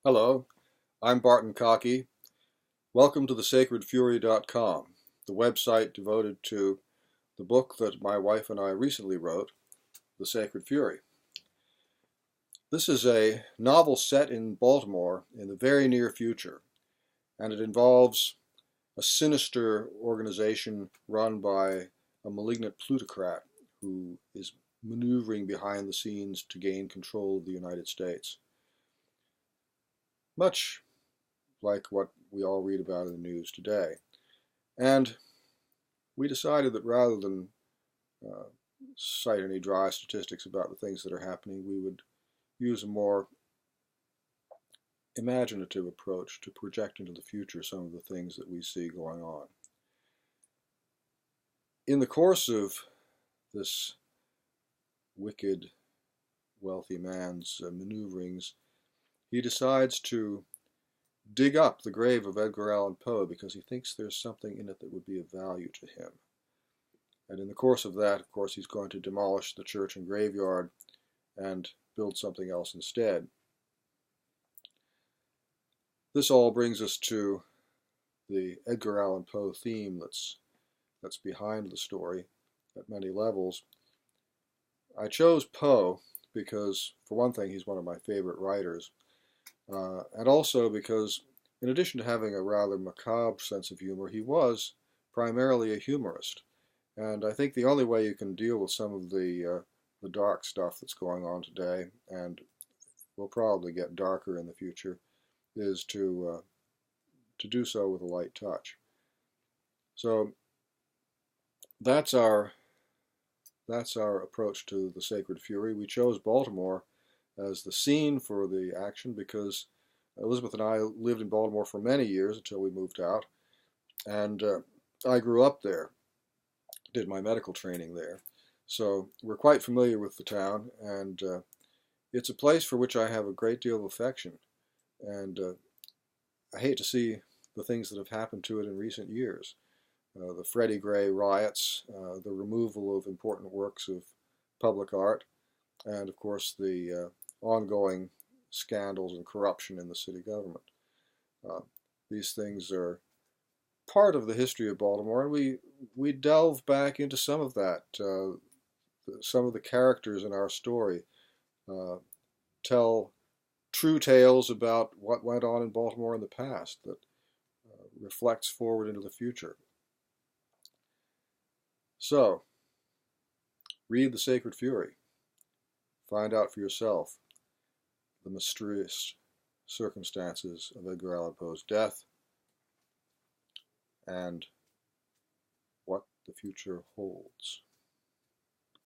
Hello, I'm Barton Cockey. Welcome to thesacredfury.com, the website devoted to the book that my wife and I recently wrote, The Sacred Fury. This is a novel set in Baltimore in the very near future, and it involves a sinister organization run by a malignant plutocrat who is maneuvering behind the scenes to gain control of the United States. Much like what we all read about in the news today. And we decided that rather than uh, cite any dry statistics about the things that are happening, we would use a more imaginative approach to project into the future some of the things that we see going on. In the course of this wicked, wealthy man's maneuverings, he decides to dig up the grave of Edgar Allan Poe because he thinks there's something in it that would be of value to him. And in the course of that, of course, he's going to demolish the church and graveyard and build something else instead. This all brings us to the Edgar Allan Poe theme that's behind the story at many levels. I chose Poe because, for one thing, he's one of my favorite writers, and also because, in addition to having a rather macabre sense of humor, he was primarily a humorist. And I think the only way you can deal with some of the dark stuff that's going on today, and will probably get darker in the future, is to do so with a light touch. So that's our approach to the Sacred Fury. We chose Baltimore as the scene for the action because Elizabeth and I lived in Baltimore for many years until we moved out, and I grew up there, did my medical training there. So we're quite familiar with the town, and it's a place for which I have a great deal of affection. And I hate to see the things that have happened to it in recent years. The Freddie Gray riots, the removal of important works of public art, and of course the ongoing scandals and corruption in the city government. These things are part of the history of Baltimore, and we delve back into some of that. Some of the characters in our story tell true tales about what went on in Baltimore in the past that reflects forward into the future. So, read The Sacred Fury. Find out for yourself the mysterious circumstances of Edgar Allan Poe's death and what the future holds.